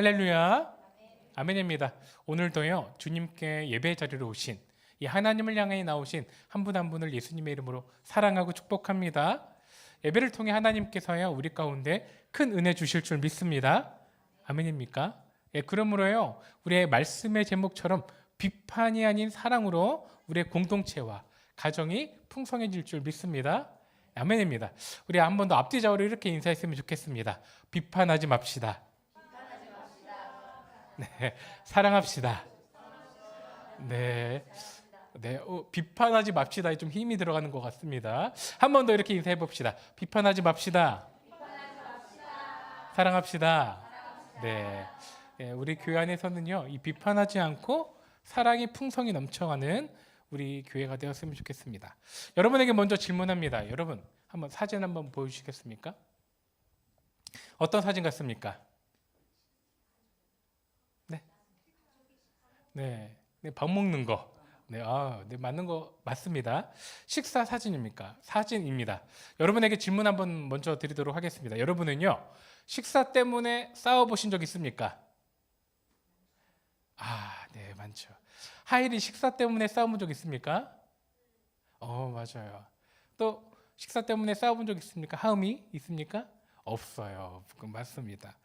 할렐루야. 아멘입니다. 오늘도요 주님께 예배 자리로 오신 이 하나님을 향해 나오신 한 분 한 분을 예수님의 이름으로 사랑하고 축복합니다. 예배를 통해 하나님께서요 우리 가운데 큰 은혜 주실 줄 믿습니다. 아멘입니까? 예, 그러므로요 우리의 말씀의 제목처럼 비판이 아닌 사랑으로 우리의 공동체와 가정이 풍성해질 줄 믿습니다. 아멘입니다. 우리 한 번 더 앞뒤좌우로 이렇게 인사했으면 좋겠습니다. 비판하지 맙시다. 네, 사랑합시다. 네, 네, 비판하지 맙시다에 좀 힘이 들어가는 것 같습니다. 한 번 더 이렇게 인사해 봅시다. 비판하지 맙시다. 사랑합시다. 네, 네, 우리 교회 안에서는요, 이 비판하지 않고 사랑이 풍성히 넘쳐가는 우리 교회가 되었으면 좋겠습니다. 여러분에게 먼저 질문합니다. 여러분, 한번 사진 한번 보여주시겠습니까? 어떤 사진 같습니까? 네, 네, 밥 먹는 거. 네, 네, 맞는 거 맞습니다. 식사 사진입니까? 사진입니다. 여러분에게 질문 한번 먼저 드리도록 하겠습니다. 여러분은요, 식사 때문에 싸워보신 적 있습니까? 네, 많죠. 하일이 식사 때문에 싸워본 적 있습니까? 맞아요. 또 식사 때문에 싸워본 적 있습니까? 하음이 있습니까? 없어요. 맞습니다.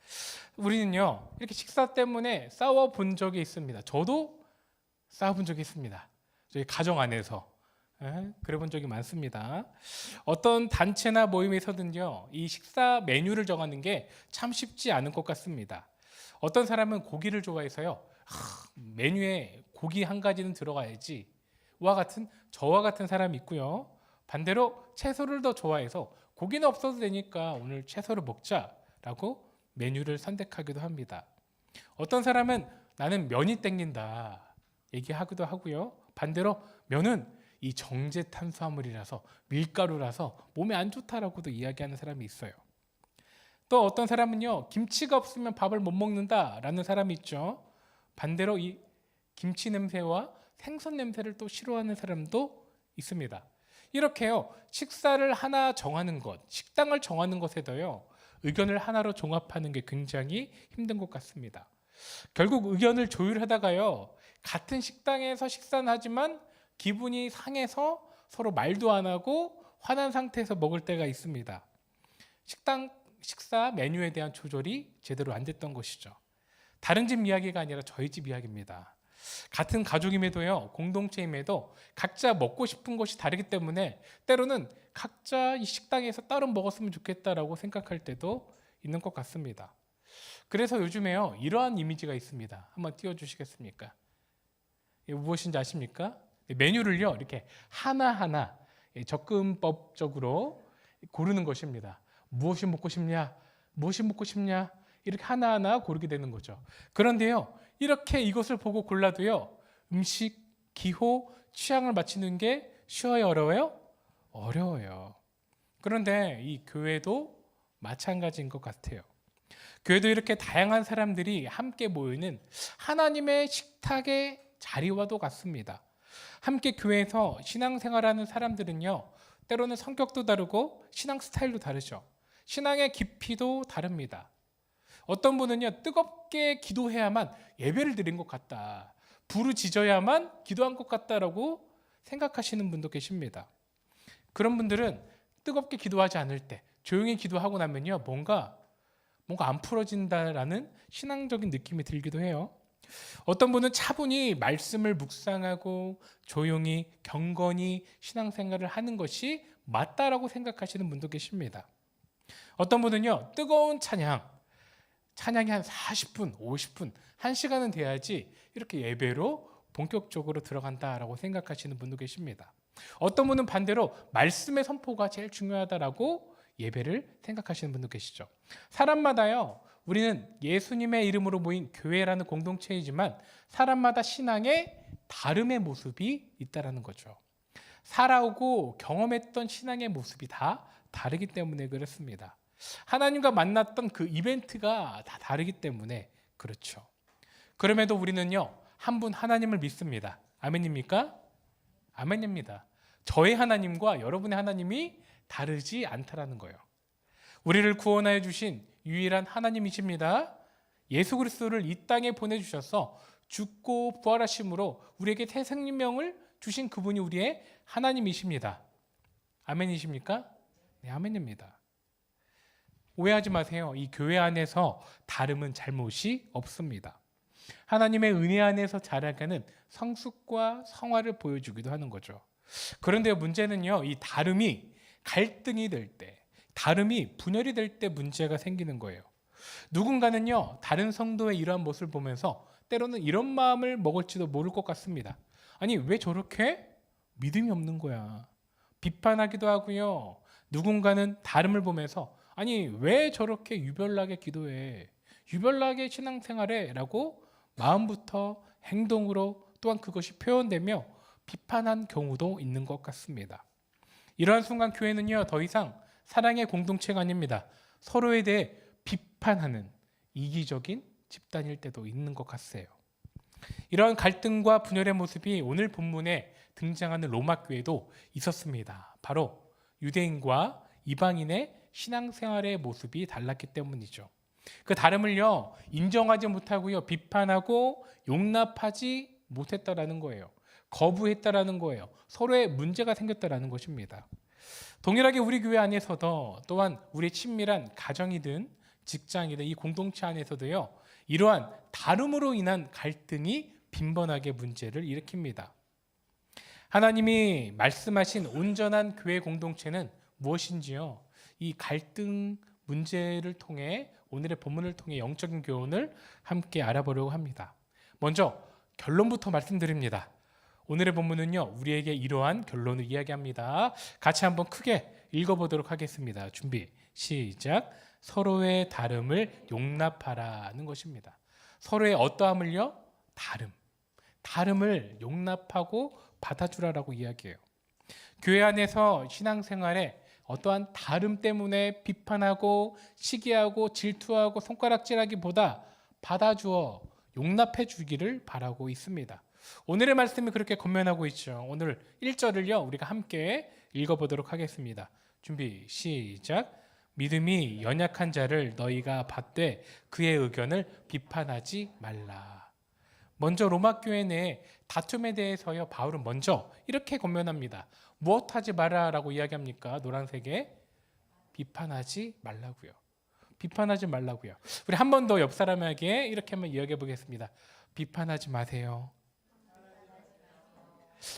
우리는요 이렇게 식사 때문에 싸워본 적이 있습니다. 저도 싸워본 적이 있습니다. 저희 가정 안에서 그래 본 적이 많습니다. 어떤 단체나 모임에서든요 이 식사 메뉴를 정하는 게 참 쉽지 않은 것 같습니다. 어떤 사람은 고기를 좋아해서요 메뉴에 고기 한 가지는 들어가야지 저와 같은 사람이 있고요. 반대로 채소를 더 좋아해서 고기는 없어도 되니까 오늘 채소를 먹자라고 메뉴를 선택하기도 합니다. 어떤 사람은 나는 면이 땡긴다 얘기하기도 하고요. 반대로 면은 이 정제 탄수화물이라서 밀가루라서 몸에 안 좋다라고도 이야기하는 사람이 있어요. 또 어떤 사람은요 김치가 없으면 밥을 못 먹는다라는 사람이 있죠. 반대로 이 김치 냄새와 생선 냄새를 또 싫어하는 사람도 있습니다. 이렇게요 식사를 하나 정하는 것, 식당을 정하는 것에도요 의견을 하나로 종합하는 게 굉장히 힘든 것 같습니다. 결국 의견을 조율하다가요 같은 식당에서 식사는 하지만 기분이 상해서 서로 말도 안 하고 화난 상태에서 먹을 때가 있습니다. 식사 메뉴에 대한 조절이 제대로 안 됐던 것이죠. 다른 집 이야기가 아니라 저희 집 이야기입니다. 같은 가족임에도요 공동체임에도 각자 먹고 싶은 것이 다르기 때문에 때로는 각자 이 식당에서 따로 먹었으면 좋겠다라고 생각할 때도 있는 것 같습니다. 그래서 요즘에요 이러한 이미지가 있습니다. 한번 띄워주시겠습니까? 이게 무엇인지 아십니까? 메뉴를요 이렇게 하나하나 접근법적으로 고르는 것입니다. 무엇이 먹고 싶냐? 무엇이 먹고 싶냐? 이렇게 하나하나 고르게 되는 거죠. 그런데요 이렇게 이것을 보고 골라도요 음식, 기호, 취향을 맞추는 게 쉬워요? 어려워요? 어려워요. 그런데 이 교회도 마찬가지인 것 같아요. 교회도 이렇게 다양한 사람들이 함께 모이는 하나님의 식탁의 자리와도 같습니다. 함께 교회에서 신앙생활하는 사람들은요 때로는 성격도 다르고 신앙 스타일도 다르죠. 신앙의 깊이도 다릅니다. 어떤 분은요 뜨겁게 기도해야만 예배를 드린 것 같다, 부르짖어야만 기도한 것 같다라고 생각하시는 분도 계십니다. 그런 분들은 뜨겁게 기도하지 않을 때 조용히 기도하고 나면요 뭔가 안 풀어진다라는 신앙적인 느낌이 들기도 해요. 어떤 분은 차분히 말씀을 묵상하고 조용히 경건히 신앙생활을 하는 것이 맞다라고 생각하시는 분도 계십니다. 어떤 분은요 뜨거운 찬양이 한 40분, 50분, 1시간은 돼야지 이렇게 예배로 본격적으로 들어간다라고 생각하시는 분도 계십니다. 어떤 분은 반대로 말씀의 선포가 제일 중요하다라고 예배를 생각하시는 분도 계시죠. 사람마다요 우리는 예수님의 이름으로 모인 교회라는 공동체이지만 사람마다 신앙에 다름의 모습이 있다라는 거죠. 살아오고 경험했던 신앙의 모습이 다 다르기 때문에 그렇습니다. 하나님과 만났던 그 이벤트가 다 다르기 때문에 그렇죠. 그럼에도 우리는요 한 분 하나님을 믿습니다. 아멘입니까? 아멘입니다. 저의 하나님과 여러분의 하나님이 다르지 않다라는 거예요. 우리를 구원하여 주신 유일한 하나님이십니다. 예수 그리스도를 이 땅에 보내주셔서 죽고 부활하심으로 우리에게 새 생명을 주신 그분이 우리의 하나님이십니다. 아멘이십니까? 네, 아멘입니다. 오해하지 마세요. 이 교회 안에서 다름은 잘못이 없습니다. 하나님의 은혜 안에서 자라가는 성숙과 성화를 보여주기도 하는 거죠. 그런데 문제는요, 이 다름이 갈등이 될 때, 다름이 분열이 될 때 문제가 생기는 거예요. 누군가는요, 다른 성도의 이러한 모습을 보면서 때로는 이런 마음을 먹을지도 모를 것 같습니다. 아니, 왜 저렇게 믿음이 없는 거야? 비판하기도 하고요. 누군가는 다름을 보면서 아니, 왜 저렇게 유별나게 기도해? 유별나게 신앙생활해? 라고 마음부터 행동으로 또한 그것이 표현되며 비판한 경우도 있는 것 같습니다. 이러한 순간 교회는요, 더 이상 사랑의 공동체가 아닙니다. 서로에 대해 비판하는 이기적인 집단일 때도 있는 것 같아요. 이러한 갈등과 분열의 모습이 오늘 본문에 등장하는 로마 교회도 있었습니다. 바로 유대인과 이방인의 신앙생활의 모습이 달랐기 때문이죠. 그 다름을요, 인정하지 못하고요, 비판하고 용납하지 못했다라는 거예요. 거부했다라는 거예요. 서로의 문제가 생겼다라는 것입니다. 동일하게 우리 교회 안에서도 또한 우리의 친밀한 가정이든 직장이든 이 공동체 안에서도요, 이러한 다름으로 인한 갈등이 빈번하게 문제를 일으킵니다. 하나님이 말씀하신 온전한 교회 공동체는 무엇인지요? 이 갈등 문제를 통해 오늘의 본문을 통해 영적인 교훈을 함께 알아보려고 합니다. 먼저 결론부터 말씀드립니다. 오늘의 본문은요, 우리에게 이러한 결론을 이야기합니다. 같이 한번 크게 읽어보도록 하겠습니다. 준비, 시작. 서로의 다름을 용납하라는 것입니다. 서로의 어떠함을요? 다름을 용납하고 받아주라라고 이야기해요. 교회 안에서 신앙생활에 어떠한 다름 때문에 비판하고 시기하고 질투하고 손가락질하기보다 받아주어 용납해 주기를 바라고 있습니다. 오늘의 말씀이 그렇게 권면하고 있죠. 오늘 1절을요, 우리가 함께 읽어보도록 하겠습니다. 준비, 시작. 믿음이 연약한 자를 너희가 받되 그의 의견을 비판하지 말라. 먼저 로마 교회 내 다툼에 대해서요, 바울은 먼저 이렇게 권면합니다. 무엇하지 마라라고 이야기합니까? 노란색에 비판하지 말라고요. 비판하지 말라고요. 우리 한 번 더 옆 사람에게 이렇게 한번 이야기해 보겠습니다. 비판하지 마세요.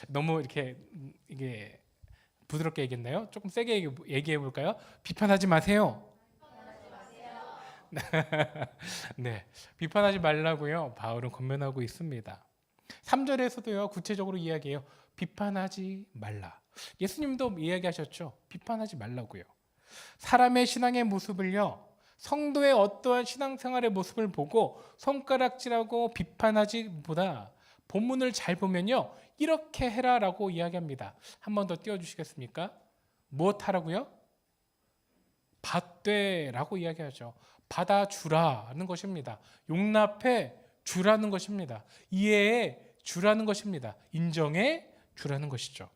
너무 이렇게 이게 부드럽게 얘기했나요? 조금 세게 얘기해 볼까요? 비판하지 마세요. 네, 비판하지 말라고요. 바울은 권면하고 있습니다. 3절에서도요, 구체적으로 이야기해요. 비판하지 말라. 예수님도 이야기하셨죠. 비판하지 말라고요. 사람의 신앙의 모습을요, 성도의 어떠한 신앙생활의 모습을 보고 손가락질하고 비판하지보다 본문을 잘 보면요, 이렇게 해라라고 이야기합니다. 한 번 더 띄워주시겠습니까? 무엇하라고요? 받되라고 이야기하죠. 받아주라는 것입니다. 용납해 주라는 것입니다. 이해해 주라는 것입니다. 인정해 주라는 것이죠.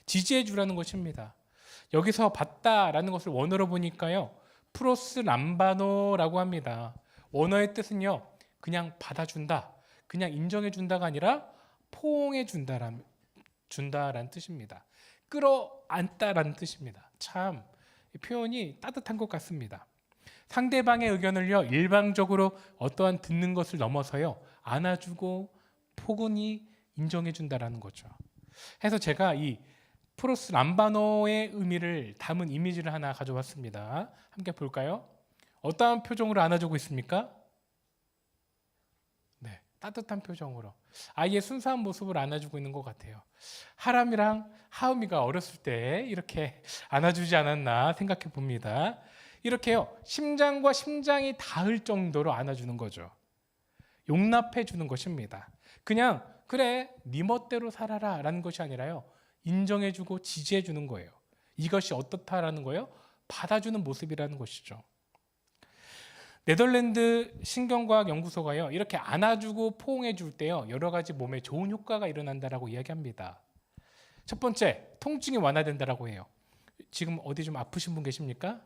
지지해 주라는 것입니다. 여기서 받다라는 것을 원어로 보니까요, 프로스 람바노라고 합니다. 원어의 뜻은요, 그냥 받아준다, 그냥 인정해 준다가 아니라 포옹해 준다라는 뜻입니다. 끌어안다라는 뜻입니다. 참 표현이 따뜻한 것 같습니다. 상대방의 의견을요, 일방적으로 어떠한 듣는 것을 넘어서요, 안아주고 포근히 인정해 준다라는 거죠. 해서 제가 이 프로스 람바노의 의미를 담은 이미지를 하나 가져왔습니다. 함께 볼까요? 어떠한 표정으로 안아주고 있습니까? 네, 따뜻한 표정으로 아이의 순수한 모습을 안아주고 있는 것 같아요. 하람이랑 하음이가 어렸을 때 이렇게 안아주지 않았나 생각해 봅니다. 이렇게요, 심장과 심장이 닿을 정도로 안아주는 거죠. 용납해 주는 것입니다. 그냥 그래, 네 멋대로 살아라 라는 것이 아니라요, 인정해 주고 지지해 주는 거예요. 이것이 어떻다라는 거예요? 받아주는 모습이라는 것이죠. 네덜란드 신경과학 연구소가요, 이렇게 안아주고 포옹해 줄 때요, 여러 가지 몸에 좋은 효과가 일어난다라고 이야기합니다. 첫 번째, 통증이 완화된다라고 해요. 지금 어디 좀 아프신 분 계십니까?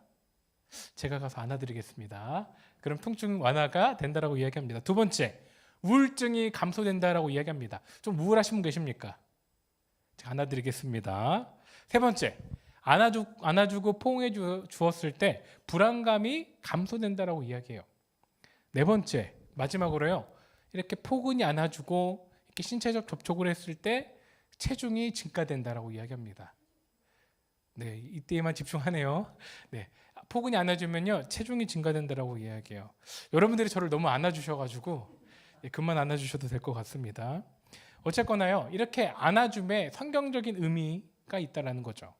제가 가서 안아드리겠습니다. 그럼 통증 완화가 된다라고 이야기합니다. 두 번째, 우울증이 감소된다라고 이야기합니다. 좀 우울하신 분 계십니까? 제가 안아드리겠습니다. 세 번째, 안아주고 포옹해 주었을 때 불안감이 감소된다라고 이야기해요. 네 번째, 마지막으로요. 이렇게 포근히 안아주고 이렇게 신체적 접촉을 했을 때 체중이 증가된다라고 이야기합니다. 네, 이때에만 집중하네요. 네, 포근히 안아주면요 체중이 증가된다라고 이야기해요. 여러분들이 저를 너무 안아주셔가지고 그만 안아주셔도 될 것 같습니다. 어쨌거나요, 이렇게 안아줌에 성경적인 의미가 있다라는 거죠.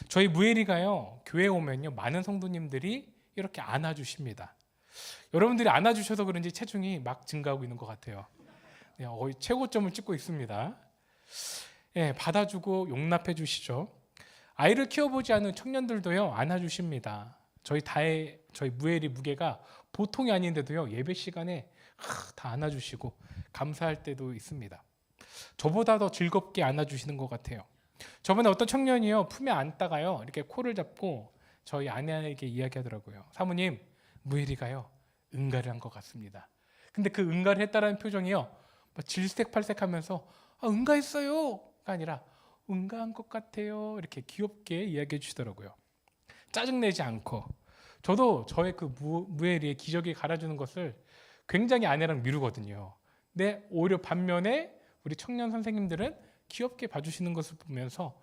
저희 무예리가요 교회에 오면요 많은 성도님들이 이렇게 안아주십니다. 여러분들이 안아주셔서 그런지 체중이 막 증가하고 있는 것 같아요. 네, 거의 최고점을 찍고 있습니다. 네, 받아주고 용납해 주시죠. 아이를 키워보지 않은 청년들도요 안아주십니다. 저희 무예리 무게가 보통이 아닌데도요 예배 시간에 다 안아주시고 감사할 때도 있습니다. 저보다 더 즐겁게 안아주시는 것 같아요. 저번에 어떤 청년이요 품에 안다가요 이렇게 코를 잡고 저희 아내에게 이야기하더라고요. 사모님, 무예리가요 응가를 한 것 같습니다. 근데 그 응가를 했다라는 표정이요 질색팔색하면서 응가했어요가 아니라 응가한 것 같아요 이렇게 귀엽게 이야기해 주시더라고요. 짜증내지 않고. 저도 저의 그 무예리의 기저귀 갈아주는 것을 굉장히 아내랑 미루거든요. 근데 오히려 반면에 우리 청년 선생님들은 귀엽게 봐주시는 것을 보면서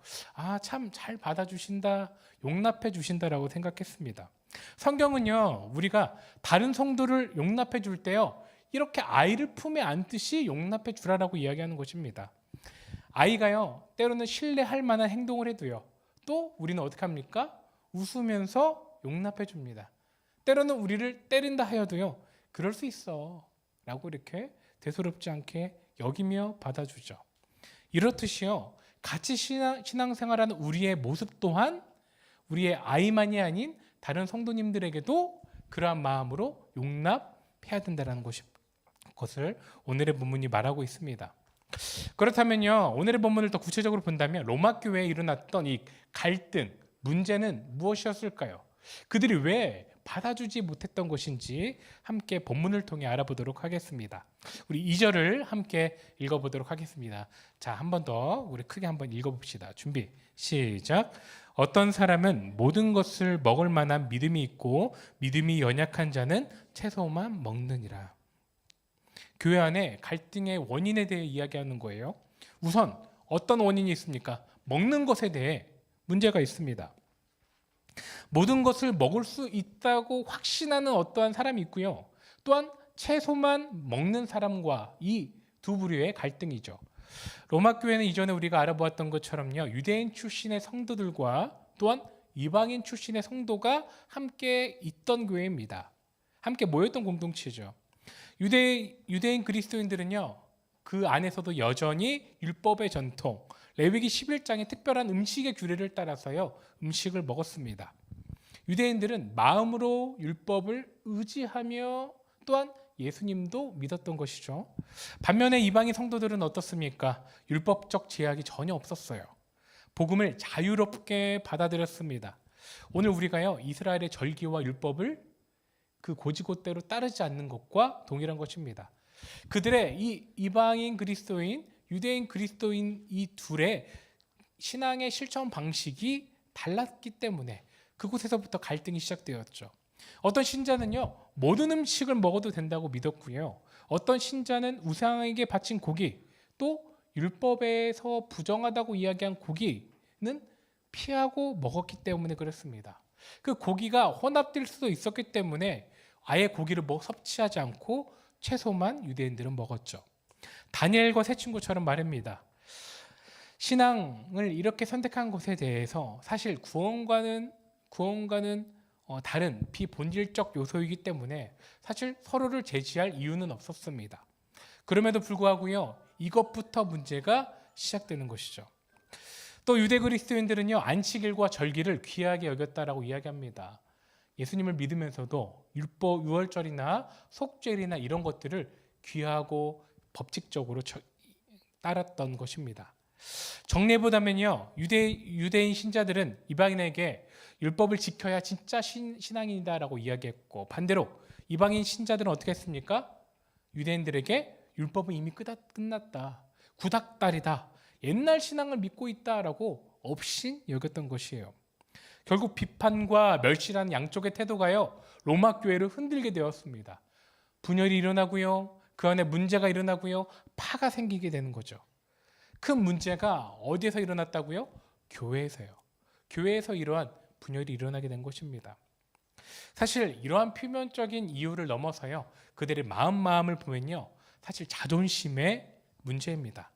참 잘 받아주신다, 용납해 주신다라고 생각했습니다. 성경은요 우리가 다른 성도를 용납해 줄 때요 이렇게 아이를 품에 안듯이 용납해 주라라고 이야기하는 것입니다. 아이가요 때로는 신뢰할 만한 행동을 해도요 또 우리는 어떻게 합니까? 웃으면서 용납해 줍니다. 때로는 우리를 때린다 하여도요 그럴 수 있어 라고 이렇게 대수롭지 않게 여기며 받아주죠. 이렇듯이요 같이 신앙생활하는 우리의 모습 또한 우리의 아이만이 아닌 다른 성도님들에게도 그러한 마음으로 용납해야 된다는 것을 오늘의 본문이 말하고 있습니다. 그렇다면요 오늘의 본문을 더 구체적으로 본다면 로마 교회에 일어났던 이 갈등, 문제는 무엇이었을까요? 그들이 왜 받아주지 못했던 것인지 함께 본문을 통해 알아보도록 하겠습니다. 우리 2절을 함께 읽어보도록 하겠습니다. 자, 한 번 더 우리 크게 한번 읽어봅시다. 준비, 시작. 어떤 사람은 모든 것을 먹을 만한 믿음이 있고 믿음이 연약한 자는 채소만 먹느니라. 교회 안에 갈등의 원인에 대해 이야기하는 거예요. 우선 어떤 원인이 있습니까? 먹는 것에 대해 문제가 있습니다. 모든 것을 먹을 수 있다고 확신하는 어떠한 사람이 있고요. 또한 채소만 먹는 사람과 이 두 부류의 갈등이죠. 로마 교회는 이전에 우리가 알아보았던 것처럼요. 유대인 출신의 성도들과 또한 이방인 출신의 성도가 함께 있던 교회입니다. 함께 모였던 공동체죠. 유대인 그리스도인들은요. 그 안에서도 여전히 율법의 전통, 레위기 11장의 특별한 음식의 규례를 따라서요. 음식을 먹었습니다. 유대인들은 마음으로 율법을 의지하며 또한 예수님도 믿었던 것이죠. 반면에 이방인 성도들은 어떻습니까? 율법적 제약이 전혀 없었어요. 복음을 자유롭게 받아들였습니다. 오늘 우리가요 이스라엘의 절기와 율법을 그 고지고대로 따르지 않는 것과 동일한 것입니다. 그들의 이 이방인 그리스도인, 유대인 그리스도인 이 둘의 신앙의 실천 방식이 달랐기 때문에 그곳에서부터 갈등이 시작되었죠. 어떤 신자는요 모든 음식을 먹어도 된다고 믿었고요. 어떤 신자는 우상에게 바친 고기, 또 율법에서 부정하다고 이야기한 고기는 피하고 먹었기 때문에 그렇습니다. 그 고기가 혼합될 수도 있었기 때문에 아예 고기를 섭취하지 않고 채소만 유대인들은 먹었죠. 다니엘과 세 친구처럼 말입니다. 신앙을 이렇게 선택한 것에 대해서 사실 구원과는 다른 비본질적 요소이기 때문에 사실 서로를 제지할 이유는 없었습니다. 그럼에도 불구하고요 이것부터 문제가 시작되는 것이죠. 또 유대 그리스도인들은요 안식일과 절기를 귀하게 여겼다라고 이야기합니다. 예수님을 믿으면서도 율법, 유월절이나 속죄일이나 이런 것들을 귀하고 법칙적으로 따랐던 것입니다. 정례보다면요 유대인 신자들은 이방인에게 율법을 지켜야 진짜 신앙인이다라고 이야기했고 반대로 이방인 신자들은 어떻게 했습니까? 유대인들에게 율법은 이미 끝났다. 구닥다리다. 옛날 신앙을 믿고 있다라고 업신 여겼던 것이에요. 결국 비판과 멸시라는 양쪽의 태도가요, 로마 교회를 흔들게 되었습니다. 분열이 일어나고요, 그 안에 문제가 일어나고요, 파가 생기게 되는 거죠. 큰 문제가 어디에서 일어났다고요? 교회에서요. 교회에서 이러한 분열이 일어나게 된 것입니다. 사실 이러한 표면적인 이유를 넘어서요, 그들의 마음을 보면요, 사실 자존심의 문제입니다.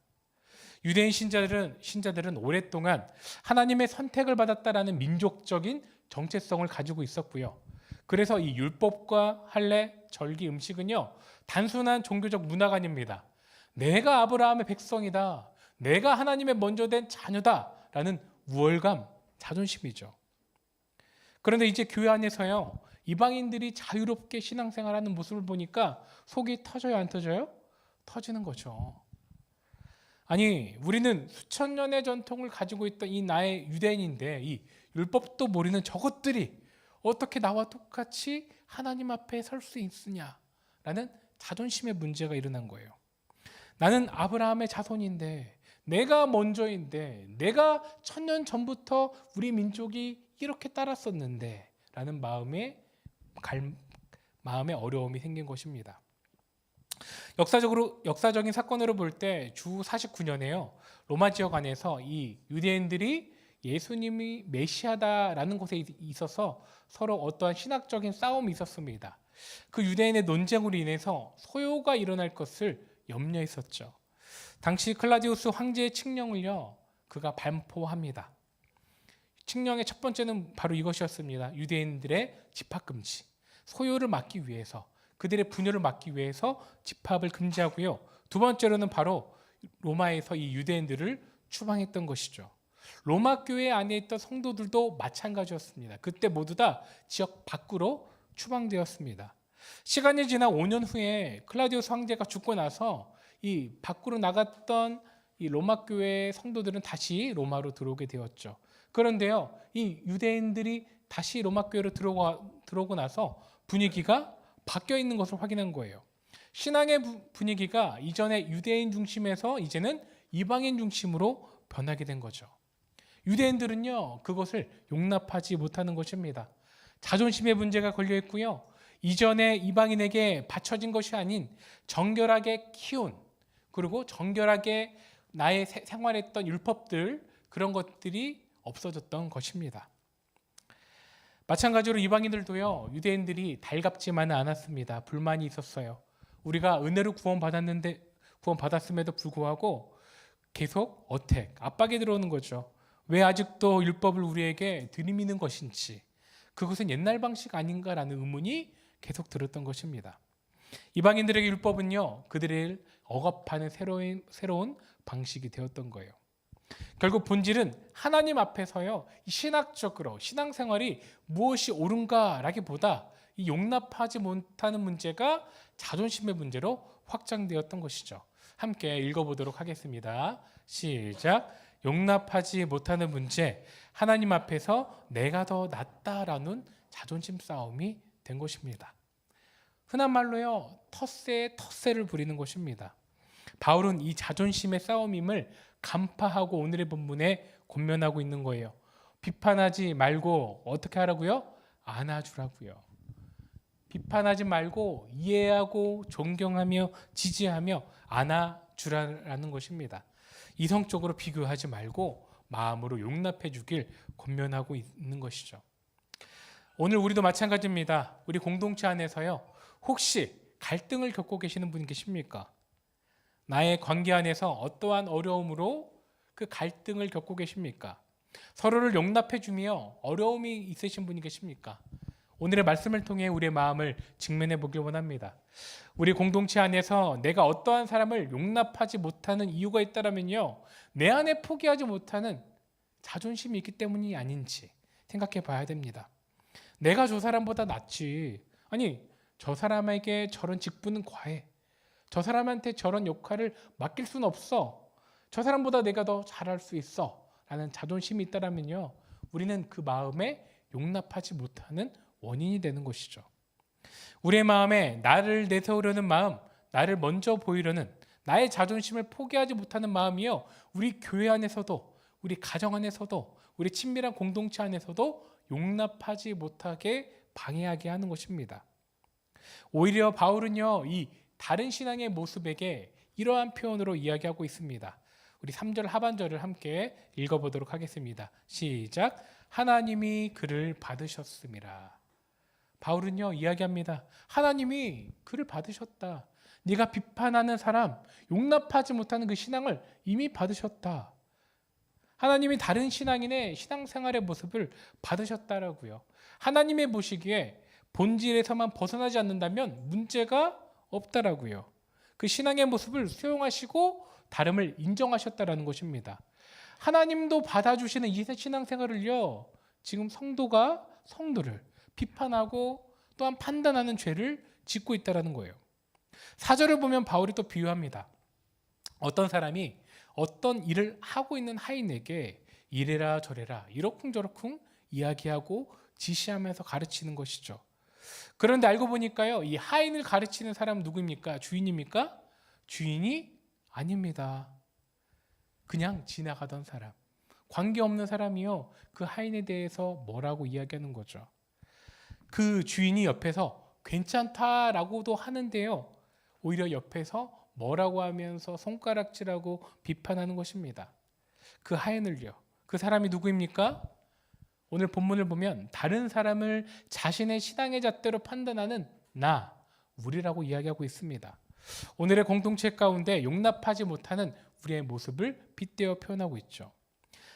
유대인 신자들은 오랫동안 하나님의 선택을 받았다라는 민족적인 정체성을 가지고 있었고요. 그래서 이 율법과 할례, 절기, 음식은요, 단순한 종교적 문화가 아닙니다. 내가 아브라함의 백성이다, 내가 하나님의 먼저 된 자녀다라는 우월감, 자존심이죠. 그런데 이제 교회 안에서요, 이방인들이 자유롭게 신앙생활하는 모습을 보니까 속이 터져요, 안 터져요? 터지는 거죠. 아니, 우리는 수천 년의 전통을 가지고 있던 이 나의 유대인인데 이 율법도 모르는 저것들이 어떻게 나와 똑같이 하나님 앞에 설 수 있으냐라는 자존심의 문제가 일어난 거예요. 나는 아브라함의 자손인데, 내가 먼저인데, 내가 1000년 전부터 우리 민족이 이렇게 따랐었는데 라는 마음의 어려움이 생긴 것입니다. 역사적인 사건으로 볼 때 주 49년에요. 로마 지역 안에서 이 유대인들이 예수님이 메시아다라는 곳에 있어서 서로 어떠한 신학적인 싸움이 있었습니다. 그 유대인의 논쟁으로 인해서 소요가 일어날 것을 염려했었죠. 당시 클라디우스 황제의 칙령을요, 그가 반포합니다. 칙령의 첫 번째는 바로 이것이었습니다. 유대인들의 집합 금지, 소요를 막기 위해서, 그들의 분열을 막기 위해서 집합을 금지하고요. 두 번째로는 바로 로마에서 이 유대인들을 추방했던 것이죠. 로마 교회 안에 있던 성도들도 마찬가지였습니다. 그때 모두 다 지역 밖으로 추방되었습니다. 시간이 지나 5년 후에 클라디우스 황제가 죽고 나서 이 밖으로 나갔던 이 로마 교회의 성도들은 다시 로마로 들어오게 되었죠. 그런데요, 이 유대인들이 다시 로마 교회로 들어오고 나서 분위기가 바뀌어 있는 것을 확인한 거예요. 신앙의 분위기가 이전에 유대인 중심에서 이제는 이방인 중심으로 변하게 된 거죠. 유대인들은요, 그것을 용납하지 못하는 것입니다. 자존심의 문제가 걸려 있고요. 이전에 이방인에게 바쳐진 것이 아닌 정결하게 키운, 그리고 정결하게 나의 생활했던 율법들, 그런 것들이 없어졌던 것입니다. 마찬가지로 이방인들도요, 유대인들이 달갑지만은 않았습니다. 불만이 있었어요. 우리가 은혜로 구원받았음에도 불구하고 계속 압박이 들어오는 거죠. 왜 아직도 율법을 우리에게 들이미는 것인지, 그것은 옛날 방식 아닌가라는 의문이 계속 들었던 것입니다. 이방인들에게 율법은요, 그들을 억압하는 새로운 방식이 되었던 거예요. 결국 본질은 하나님 앞에서요, 신학적으로 신앙생활이 무엇이 옳은가라기보다 이 용납하지 못하는 문제가 자존심의 문제로 확장되었던 것이죠. 함께 읽어보도록 하겠습니다. 시작. 용납하지 못하는 문제, 하나님 앞에서 내가 더 낫다라는 자존심 싸움이 된 것입니다. 흔한 말로요, 텃세를 부리는 것입니다. 바울은 이 자존심의 싸움임을 간파하고 오늘의 본문에 권면하고 있는 거예요. 비판하지 말고 어떻게 하라고요? 안아주라고요. 비판하지 말고 이해하고 존경하며 지지하며 안아주라는 것입니다. 이성적으로 비교하지 말고 마음으로 용납해 주길 권면하고 있는 것이죠. 오늘 우리도 마찬가지입니다. 우리 공동체 안에서요, 혹시 갈등을 겪고 계시는 분 계십니까? 나의 관계 안에서 어떠한 어려움으로 그 갈등을 겪고 계십니까? 서로를 용납해 주며 어려움이 있으신 분이 계십니까? 오늘의 말씀을 통해 우리의 마음을 직면해 보길 원합니다. 우리 공동체 안에서 내가 어떠한 사람을 용납하지 못하는 이유가 있다면요, 내 안에 포기하지 못하는 자존심이 있기 때문이 아닌지 생각해 봐야 됩니다. 내가 저 사람보다 낫지, 아니 저 사람에게 저런 직분은 과해, 저 사람한테 저런 역할을 맡길 수는 없어, 저 사람보다 내가 더 잘할 수 있어 라는 자존심이 있다면요, 우리는 그 마음에 용납하지 못하는 원인이 되는 것이죠. 우리의 마음에 나를 내세우려는 마음, 나를 먼저 보이려는 나의 자존심을 포기하지 못하는 마음이요. 우리 교회 안에서도, 우리 가정 안에서도, 우리 친밀한 공동체 안에서도 용납하지 못하게 방해하게 하는 것입니다. 오히려 바울은요, 이 다른 신앙의 모습에게 이러한 표현으로 이야기하고 있습니다. 우리 3절 하반절을 함께 읽어보도록 하겠습니다. 시작. 하나님이 그를 받으셨음이라. 바울은요 이야기합니다. 하나님이 그를 받으셨다. 네가 비판하는 사람, 용납하지 못하는 그 신앙을 이미 받으셨다. 하나님이 다른 신앙인의 신앙생활의 모습을 받으셨다라고요. 하나님의 보시기에 본질에서만 벗어나지 않는다면 문제가 없다라고요. 그 신앙의 모습을 수용하시고 다름을 인정하셨다라는 것입니다. 하나님도 받아주시는 이 신앙생활을요, 지금 성도가 성도를 비판하고 또한 판단하는 죄를 짓고 있다라는 거예요. 4절을 보면 바울이 또 비유합니다. 어떤 사람이 어떤 일을 하고 있는 하인에게 이래라 저래라 이러쿵저러쿵 이야기하고 지시하면서 가르치는 것이죠. 그런데 알고 보니까요, 이 하인을 가르치는 사람은 누구입니까? 주인입니까? 주인이 아닙니다. 그냥 지나가던 사람, 관계없는 사람이요, 그 하인에 대해서 뭐라고 이야기하는 거죠. 그 주인이 옆에서 괜찮다라고도 하는데요, 오히려 옆에서 뭐라고 하면서 손가락질하고 비판하는 것입니다. 그 하인을요. 그 사람이 누구입니까? 오늘 본문을 보면 다른 사람을 자신의 신앙의 잣대로 판단하는 나, 우리라고 이야기하고 있습니다. 오늘의 공동체 가운데 용납하지 못하는 우리의 모습을 빗대어 표현하고 있죠.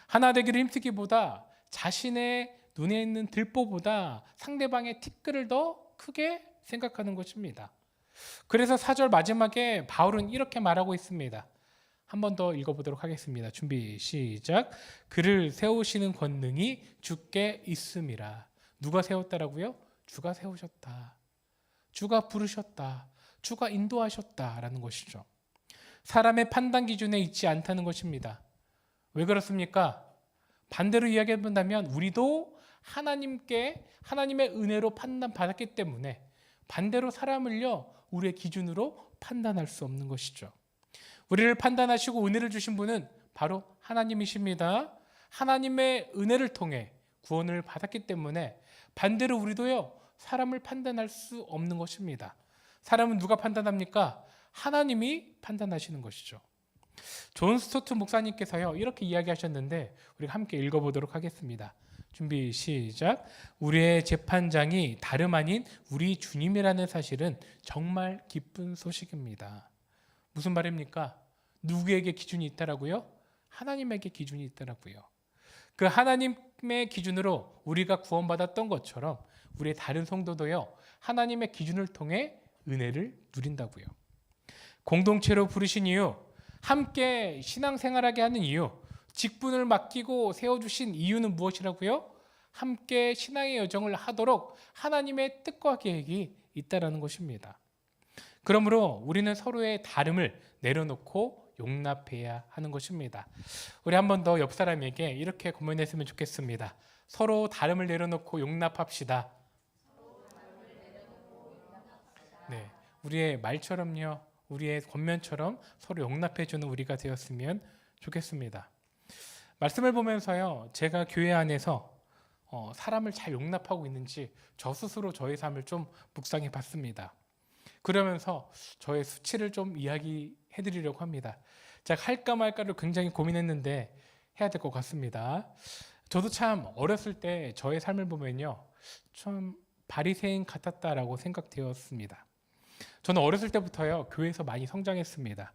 하나 되기를 힘쓰기보다 자신의 눈에 있는 들보보다 상대방의 티끌을 더 크게 생각하는 것입니다. 그래서 4절 마지막에 바울은 이렇게 말하고 있습니다. 한 번 더 읽어보도록 하겠습니다. 준비 시작. 그를 세우시는 권능이 주께 있음이라. 누가 세웠다라고요? 주가 세우셨다. 주가 부르셨다. 주가 인도하셨다라는 것이죠. 사람의 판단 기준에 있지 않다는 것입니다. 왜 그렇습니까? 반대로 이야기해본다면 우리도 하나님께 하나님의 은혜로 판단받았기 때문에 반대로 사람을요, 우리의 기준으로 판단할 수 없는 것이죠. 우리를 판단하시고 은혜를 주신 분은 바로 하나님이십니다. 하나님의 은혜를 통해 구원을 받았기 때문에 반대로 우리도요, 사람을 판단할 수 없는 것입니다. 사람은 누가 판단합니까? 하나님이 판단하시는 것이죠. 존 스토트 목사님께서요, 이렇게 이야기하셨는데 우리가 함께 읽어보도록 하겠습니다. 준비 시작. 우리의 재판장이 다름 아닌 우리 주님이라는 사실은 정말 기쁜 소식입니다. 무슨 말입니까? 누구에게 기준이 있다라고요? 하나님에게 기준이 있다라고요. 그 하나님의 기준으로 우리가 구원받았던 것처럼 우리의 다른 성도도요, 하나님의 기준을 통해 은혜를 누린다고요. 공동체로 부르신 이유, 함께 신앙생활하게 하는 이유, 직분을 맡기고 세워주신 이유는 무엇이라고요? 함께 신앙의 여정을 하도록 하나님의 뜻과 계획이 있다라는 것입니다. 그러므로 우리는 서로의 다름을 내려놓고 용납해야 하는 것입니다. 우리 한 번 더 옆 사람에게 이렇게 고민했으면 좋겠습니다. 서로 다름을 내려놓고 용납합시다. 네, 우리의 말처럼요, 우리의 권면처럼 서로 용납해주는 우리가 되었으면 좋겠습니다. 말씀을 보면서요, 제가 교회 안에서 사람을 잘 용납하고 있는지 저 스스로 저의 삶을 좀 묵상해 봤습니다. 그러면서 저의 수치를 좀 이야기해 드리려고 합니다. 제가 할까 말까를 굉장히 고민했는데 해야 될 것 같습니다. 저도 참 어렸을 때 저의 삶을 보면요, 좀 바리새인 같았다라고 생각되었습니다. 저는 어렸을 때부터요, 교회에서 많이 성장했습니다.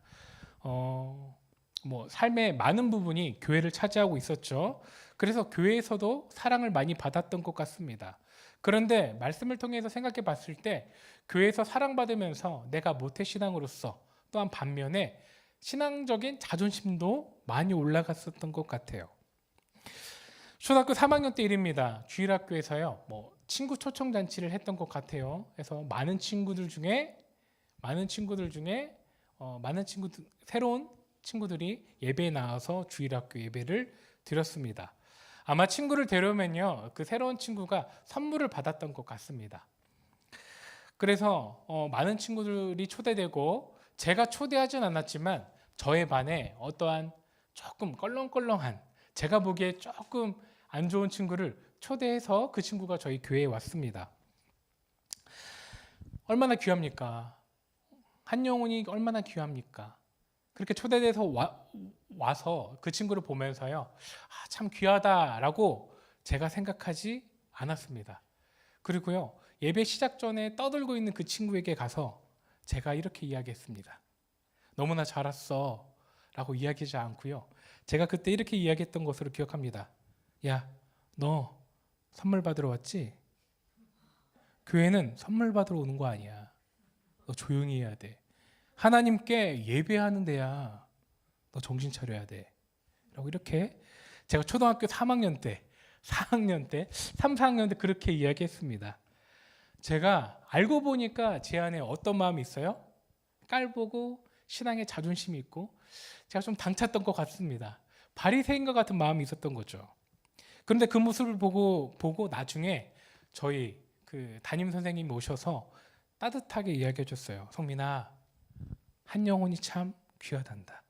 삶의 많은 부분이 교회를 차지하고 있었죠. 그래서 교회에서도 사랑을 많이 받았던 것 같습니다. 그런데 말씀을 통해서 생각해 봤을 때 교회에서 사랑받으면서 내가 모태신앙으로서 또한 반면에 신앙적인 자존심도 많이 올라갔었던 것 같아요. 초등학교 3학년 때 일입니다. 주일학교에서요, 친구 초청잔치를 했던 것 같아요. 그래서 많은 친구들 중에 새로운 친구들이 예배에 나와서 주일학교 예배를 드렸습니다. 아마 친구를 데려오면요, 그 새로운 친구가 선물을 받았던 것 같습니다. 그래서 많은 친구들이 초대되고 제가 초대하진 않았지만 저의 반에 어떠한 조금 껄렁껄렁한, 제가 보기에 조금 안 좋은 친구를 초대해서 그 친구가 저희 교회에 왔습니다. 얼마나 귀합니까? 한 영혼이 얼마나 귀합니까? 그렇게 초대돼서 와서 그 친구를 보면서요, 참 귀하다라고 제가 생각하지 않았습니다. 그리고요, 예배 시작 전에 떠들고 있는 그 친구에게 가서 제가 이렇게 이야기했습니다. 너무나 잘 왔어 라고 이야기하지 않고요, 제가 그때 이렇게 이야기했던 것으로 기억합니다. 야, 너 선물 받으러 왔지? 교회는 선물 받으러 오는 거 아니야. 너 조용히 해야 돼. 하나님께 예배하는 데야. 너 정신 차려야 돼. 라고 이렇게 제가 초등학교 3학년 때 3, 4학년 때 그렇게 이야기했습니다. 제가 알고 보니까 제 안에 어떤 마음이 있어요? 깔보고 신앙에 자존심이 있고 제가 좀 당찼던 것 같습니다. 바리새인과 같은 마음이 있었던 거죠. 그런데 그 모습을 보고 나중에 저희 그 담임 선생님이 오셔서 따뜻하게 이야기해 줬어요. 성민아, 한 영혼이 참 귀하단다.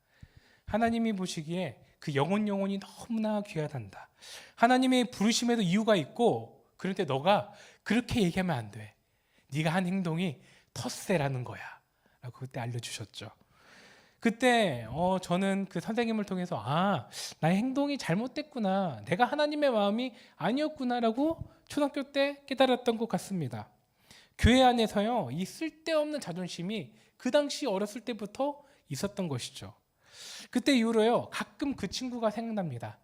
하나님이 보시기에 그 영혼이 너무나 귀하단다. 하나님의 부르심에도 이유가 있고, 그런데 너가 그렇게 얘기하면 안 돼. 네가 한 행동이 텃세라는 거야 라고 그때 알려주셨죠. 그때 저는 그 선생님을 통해서 나의 행동이 잘못됐구나, 내가 하나님의 마음이 아니었구나라고 초등학교 때 깨달았던 것 같습니다. 교회 안에서요, 이 쓸데없는 자존심이 그 당시 어렸을 때부터 있었던 것이죠. 그때 이후로요, 가끔 그 친구가 생각납니다.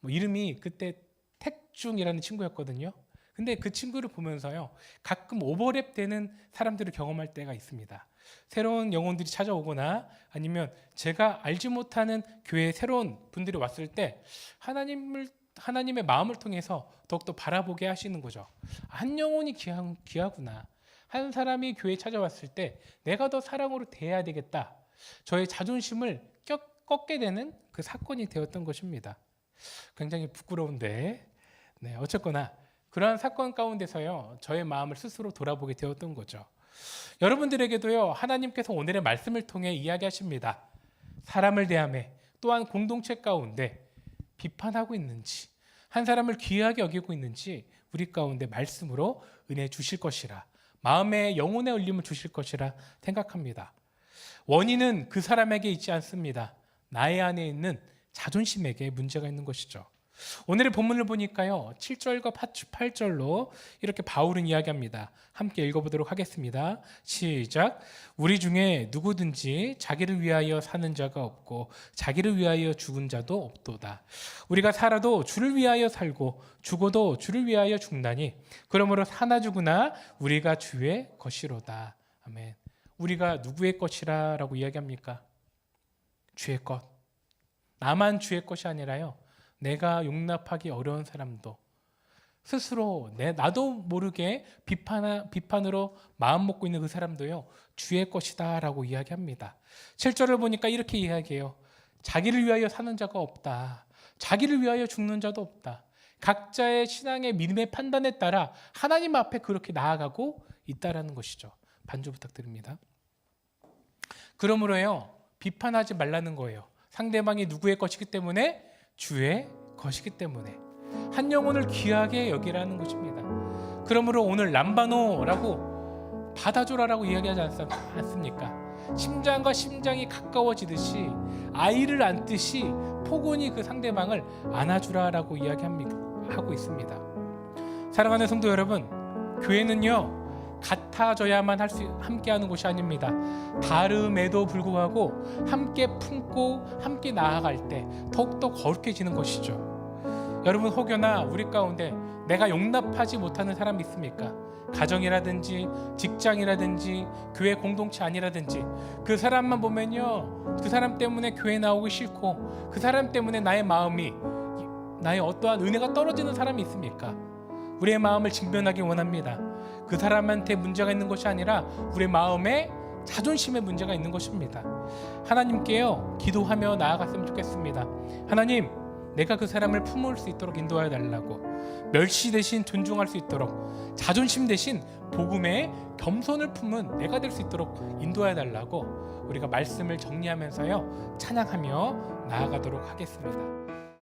이름이 그때 택중이라는 친구였거든요. 근데 그 친구를 보면서요, 가끔 오버랩 되는 사람들을 경험할 때가 있습니다. 새로운 영혼들이 찾아오거나 아니면 제가 알지 못하는 교회에 새로운 분들이 왔을 때 하나님의 마음을 통해서 더욱더 바라보게 하시는 거죠. 한 영혼이 귀하구나. 한 사람이 교회에 찾아왔을 때 내가 더 사랑으로 대해야 되겠다. 저의 자존심을 꺾게 되는 그 사건이 되었던 것입니다. 굉장히 부끄러운데, 어쨌거나 그러한 사건 가운데서요, 저의 마음을 스스로 돌아보게 되었던 거죠. 여러분들에게도요, 하나님께서 오늘의 말씀을 통해 이야기하십니다. 사람을 대하며 또한 공동체 가운데 비판하고 있는지, 한 사람을 귀하게 여기고 있는지 우리 가운데 말씀으로 은혜 주실 것이라, 마음의 영혼의 울림을 주실 것이라 생각합니다. 원인은 그 사람에게 있지 않습니다. 나의 안에 있는 자존심에게 문제가 있는 것이죠. 오늘의 본문을 보니까요, 7절과 8절로 이렇게 바울은 이야기합니다. 함께 읽어보도록 하겠습니다. 시작. 우리 중에 누구든지 자기를 위하여 사는 자가 없고 자기를 위하여 죽은 자도 없도다. 우리가 살아도 주를 위하여 살고 죽어도 주를 위하여 죽나니 그러므로 사나 죽으나 우리가 주의 것이로다. 아멘. 우리가 누구의 것이라 라고 이야기합니까? 주의 것. 나만 주의 것이 아니라요, 내가 용납하기 어려운 사람도 스스로 나도 모르게 비판으로 마음 먹고 있는 그 사람도요, 주의 것이다 라고 이야기합니다. 7절을 보니까 이렇게 이야기해요. 자기를 위하여 사는 자가 없다. 자기를 위하여 죽는 자도 없다. 각자의 신앙의 믿음의 판단에 따라 하나님 앞에 그렇게 나아가고 있다라는 것이죠. 반주 부탁드립니다. 그러므로요, 비판하지 말라는 거예요. 상대방이 누구의 것이기 때문에? 주의 것이기 때문에. 한 영혼을 귀하게 여기라는 것입니다. 그러므로 오늘 람바노라고 받아줘라라고 이야기하지 않습니까? 심장과 심장이 가까워지듯이 아이를 안듯이 포근히 그 상대방을 안아주라라고 이야기하고 있습니다. 사랑하는 성도 여러분, 교회는요, 같아져야만 함께하는 곳이 아닙니다. 다름에도 불구하고 함께 품고 함께 나아갈 때 더욱더 거룩해지는 것이죠. 여러분, 혹여나 우리 가운데 내가 용납하지 못하는 사람이 있습니까? 가정이라든지 직장이라든지 교회 공동체 아니라든지 그 사람만 보면요, 그 사람 때문에 교회 나오기 싫고 그 사람 때문에 나의 어떠한 은혜가 떨어지는 사람이 있습니까? 우리의 마음을 직면하기 원합니다. 그 사람한테 문제가 있는 것이 아니라 우리의 마음에 자존심에 문제가 있는 것입니다. 하나님께요, 기도하며 나아갔으면 좋겠습니다. 하나님, 내가 그 사람을 품을 수 있도록 인도하여 달라고, 멸시 대신 존중할 수 있도록, 자존심 대신 복음의 겸손을 품은 내가 될 수 있도록 인도하여 달라고 우리가 말씀을 정리하면서요 찬양하며 나아가도록 하겠습니다.